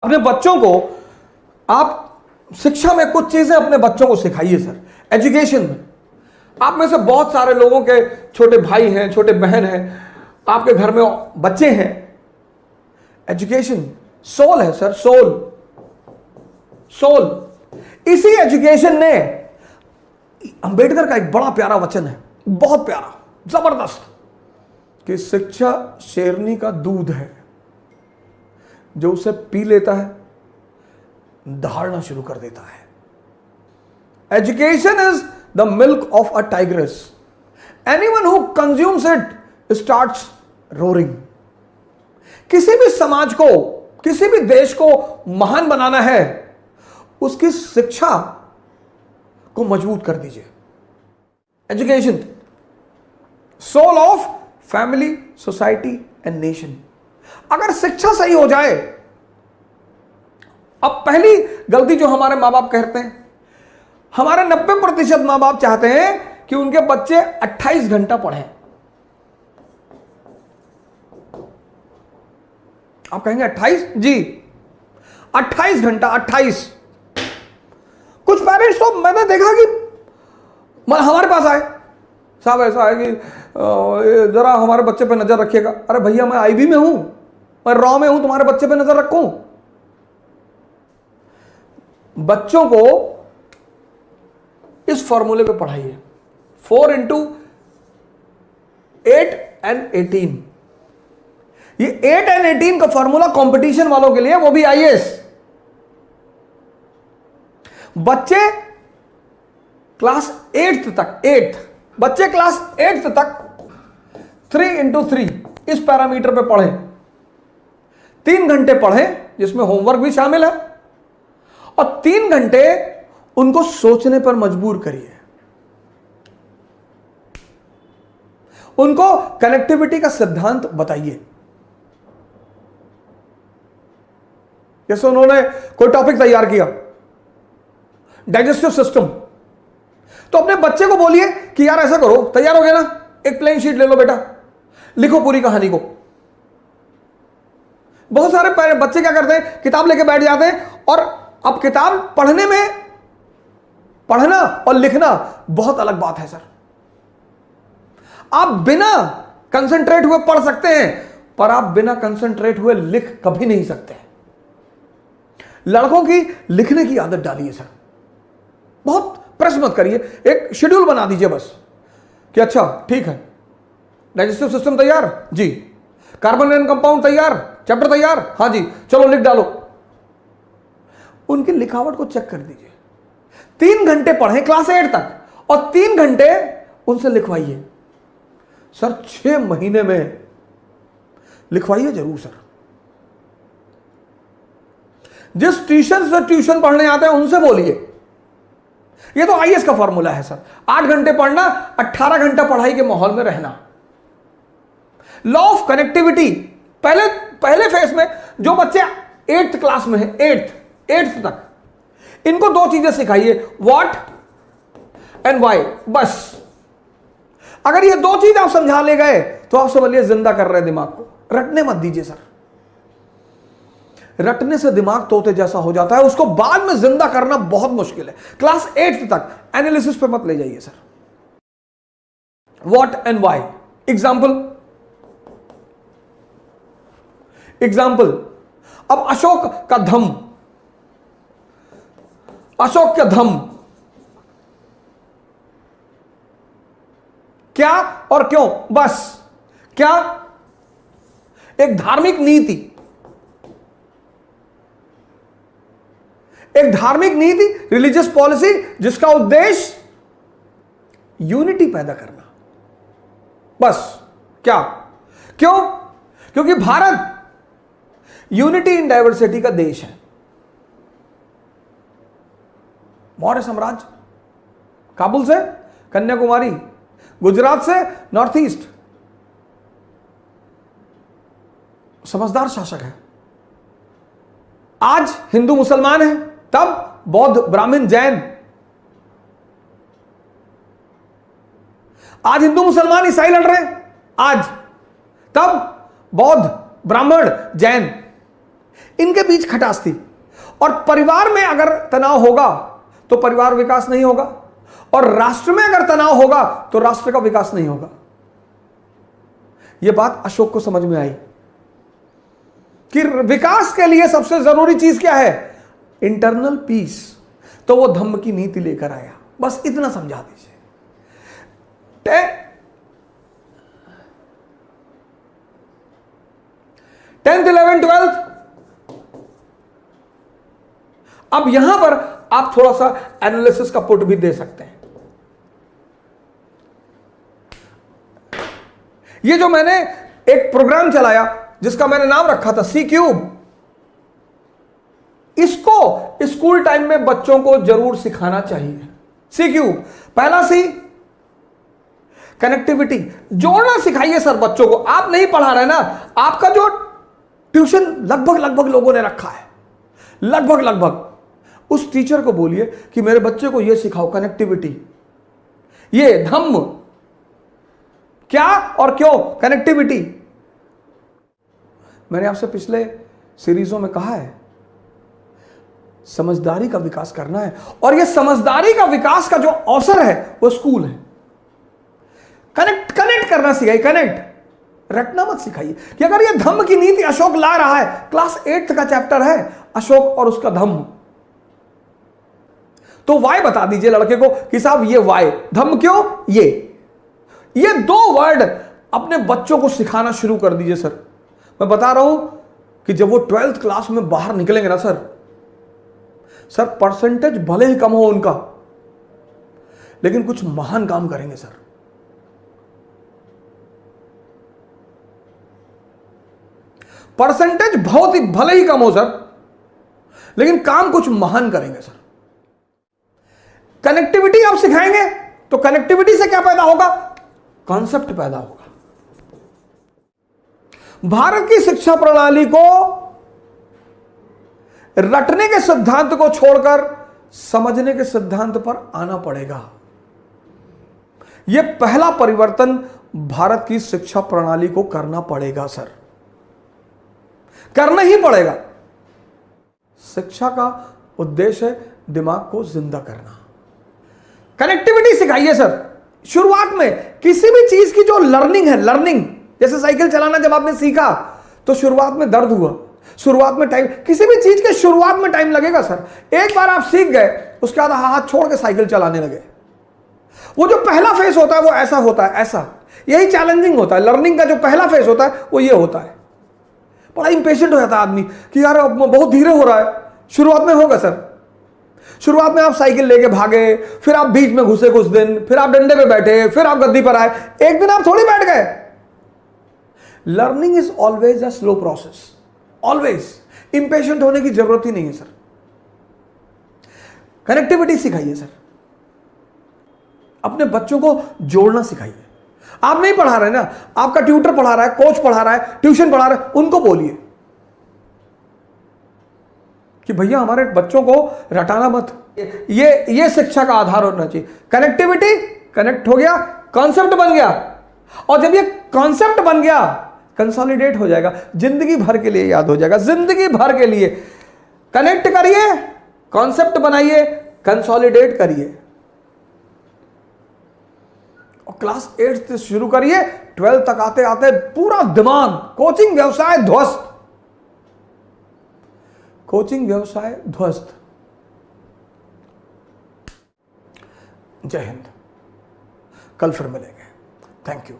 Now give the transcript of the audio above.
अपने बच्चों को आप शिक्षा में कुछ चीजें अपने बच्चों को सिखाइए सर। एजुकेशन में आप में से बहुत सारे लोगों के छोटे भाई हैं, छोटे बहन हैं, आपके घर में बच्चे हैं। एजुकेशन सोल है सर, सोल सोल। इसी एजुकेशन ने, अंबेडकर का एक बड़ा प्यारा वचन है, बहुत प्यारा, जबरदस्त, कि शिक्षा शेरनी का दूध है, जो उसे पी लेता है दहाड़ना शुरू कर देता है। Education is the milk of a tigress, anyone who consumes it starts roaring. किसी भी समाज को, किसी भी देश को महान बनाना है, उसकी शिक्षा को मजबूत कर दीजिए। Education soul of family, society and nation. अगर शिक्षा सही हो जाए, अब पहली गलती जो हमारे मां बाप करते हैं, हमारे 90% मां बाप चाहते हैं कि उनके बच्चे 28 घंटा पढ़ें। आप कहेंगे 28? जी 28 घंटा, 28। कुछ पेरेंट्स तो मैंने देखा कि हमारे पास आए, साहब ऐसा है कि जरा हमारे बच्चे पे नजर रखिएगा। अरे भैया मैं आईबी में हूं, मैं रॉ में हूं, तुम्हारे बच्चे पे नजर रखूं? बच्चों को इस फॉर्मूले पे पढ़ाइए, 4 × 8 & 18। ये 8 & 18 का फॉर्मूला कंपटीशन वालों के लिए, वो भी आईएएस। बच्चे क्लास 8th तक, 8th बच्चे क्लास 8th तक 3 × 3 इस पैरामीटर पे पढ़ें। 3 घंटे पढ़ें, जिसमें होमवर्क भी शामिल है, और 3 घंटे उनको सोचने पर मजबूर करिए। उनको कनेक्टिविटी का सिद्धांत बताइए। जैसे उन्होंने कोई टॉपिक तैयार किया, डाइजेस्टिव सिस्टम, तो अपने बच्चे को बोलिए कि यार ऐसा करो, तैयार हो गया ना, एक प्लेन शीट ले लो बेटा, लिखो पूरी कहानी को। बहुत सारे बच्चे क्या करते हैं, किताब लेके बैठ जाते हैं, और अब किताब पढ़ने में, पढ़ना और लिखना बहुत अलग बात है सर। आप बिना कंसंट्रेट हुए पढ़ सकते हैं, पर आप बिना कंसंट्रेट हुए लिख कभी नहीं सकते। लड़कों की लिखने की आदत डालिए सर, बहुत प्रेस मत करिए, एक शेड्यूल बना दीजिए बस, कि अच्छा ठीक है, डाइजेस्टिव सिस्टम तैयार जी, कार्बन एंड कंपाउंड तैयार, चैप्टर तैयार, हाँ जी, चलो लिख डालो। उनकी लिखावट को चेक कर दीजिए। 3 घंटे पढ़ें क्लास 8 तक, और 3 घंटे उनसे लिखवाइए। सर 6 महीने में लिखवाइए जरूर सर। जिस ट्यूशन से ट्यूशन पढ़ने आते हैं उनसे बोलिए। ये तो आईएएस का फॉर्मूला है सर, 8 घंटे पढ़ना, 18 घंटा पढ़ाई के माहौल में रहना। लॉ ऑफ कनेक्टिविटी, पहले फेज में जो बच्चे 8th क्लास में है, 8th तक, इनको 2 चीजें सिखाइए, व्हाट एंड व्हाई, बस। अगर ये 2 चीज आप समझा ले गए तो आप समझिए जिंदा कर रहे हैं दिमाग को। रटने मत दीजिए सर, रटने से दिमाग तोते जैसा हो जाता है, उसको बाद में जिंदा करना बहुत मुश्किल है। क्लास 8th तक एनालिसिस पे मत ले जाइए sir, what and why. Example, अब अशोक का धम, अशोक का धम क्या और क्यों, बस। क्या? एक धार्मिक नीति, एक धार्मिक नीति, रिलीजियस पॉलिसी, जिसका उद्देश्य यूनिटी पैदा करना, बस। क्या? क्यों? क्योंकि भारत यूनिटी इन डाइवर्सिटी का देश है। मौर्य साम्राज्य, काबुल से कन्याकुमारी, गुजरात से नॉर्थ ईस्ट, समझदार शासक है। आज हिंदू मुसलमान है, तब बौद्ध ब्राह्मण जैन, आज हिंदू मुसलमान ईसाई लड़ रहे हैं, आज, तब बौद्ध ब्राह्मण जैन। इनके बीच खटास थी। और परिवार में अगर तनाव होगा तो परिवार विकास नहीं होगा, और राष्ट्र में अगर तनाव होगा तो राष्ट्र का विकास नहीं होगा। यह बात अशोक को समझ में आई कि विकास के लिए सबसे जरूरी चीज क्या है? Internal peace. तो वो धम्म की नीति लेकर आया। बस इतना समझा दीजिए। 10th 11th 12th। अब यहां पर आप थोड़ा सा एनालिसिस का पुट भी दे सकते हैं। ये जो मैंने एक प्रोग्राम चलाया जिसका मैंने नाम रखा था सी क्यूब, इसको स्कूल टाइम में बच्चों को जरूर सिखाना चाहिए। सी क्यूब, पहला सी कनेक्टिविटी, जोड़ना सिखाइए सर बच्चों को। आप नहीं पढ़ा रहे ना, आपका जो ट्यूशन लगभग लोगों ने रखा है, लगभग उस टीचर को बोलिए कि मेरे बच्चे को यह सिखाओ कनेक्टिविटी, ये धम्म क्या और क्यों कनेक्टिविटी। मैंने आपसे पिछले सीरीजों में कहा है समझदारी का विकास करना है, और यह समझदारी का विकास का जो अवसर है वो स्कूल है। कनेक्ट करना सिखाइए, कनेक्ट, रटना मत सिखाइए कि अगर यह धम्म की नीति अशोक ला रहा है, क्लास 8th का चैप्टर है अशोक और उसका धम्म, तो वाई बता दीजिए लड़के को कि साहब ये वाई धम्म क्यों, ये दो वर्ड अपने बच्चों को सिखाना शुरू कर दीजिए सर। मैं बता रहा हूं कि जब वो 12th क्लास में बाहर निकलेंगे ना सर परसेंटेज भले ही कम हो उनका, लेकिन कुछ महान काम करेंगे सर। परसेंटेज बहुत ही भले ही कम हो सर, लेकिन काम कुछ महान करेंगे सर। कनेक्टिविटी आप सिखाएंगे तो कनेक्टिविटी से क्या पैदा होगा? कॉन्सेप्ट पैदा होगा। भारत की शिक्षा प्रणाली को रटने के सिद्धांत को छोड़कर समझने के सिद्धांत पर आना पड़ेगा। यह पहला परिवर्तन भारत की शिक्षा प्रणाली को करना पड़ेगा सर, करना ही पड़ेगा। शिक्षा का उद्देश्य है दिमाग को जिंदा करना। कनेक्टिविटी सिखाइए सर। शुरुआत में किसी भी चीज की जो लर्निंग है, लर्निंग जैसे साइकिल चलाना जब आपने सीखा तो शुरुआत में दर्द हुआ, शुरुआत में टाइम, किसी भी चीज के शुरुआत में टाइम लगेगा सर। एक बार आप सीख गए उसके बाद हाथ छोड़ के साइकिल चलाने लगे, वो जो पहला फेस होता है वो ऐसा होता है, ऐसा, यही चैलेंजिंग होता है। लर्निंग का जो पहला फेस होता है वो ये होता है। बड़ा इंपेशेंट हो जाता है आदमी कि यार बहुत धीरे हो रहा है। शुरुआत में होगा सर, शुरुआत में आप साइकिल लेके भागे, फिर आप बीच में घुसे कुछ दिन, फिर आप डंडे पे बैठे, फिर आप गद्दी पर आए, एक दिन आप थोड़ी बैठ गए। Learning is always a slow process, always. Impatient होने की जरूरत ही नहीं है सर। कनेक्टिविटी सिखाइए सर, अपने बच्चों को जोड़ना सिखाइए। आप नहीं पढ़ा रहे ना, आपका ट्यूटर पढ़ा रहा है, कोच पढ़ा रहा है, ट्यूशन पढ़ा रहा है, उनको बोलिए कि भैया हमारे बच्चों को रटाना मत। ये शिक्षा का आधार होना चाहिए। कनेक्टिविटी, कनेक्ट हो गया, कॉन्सेप्ट बन गया, और जब ये कॉन्सेप्ट बन गया कंसोलिडेट हो जाएगा, जिंदगी भर के लिए याद हो जाएगा, जिंदगी भर के लिए। कनेक्ट करिए, कॉन्सेप्ट बनाइए, कंसोलिडेट करिए, और क्लास 8 से शुरू करिए, 12 तक आते आते पूरा दिमाग, कोचिंग व्यवसाय ध्वस्त, कोचिंग व्यवसाय ध्वस्त। जय हिंद। कल फिर मिलेंगे। Thank you.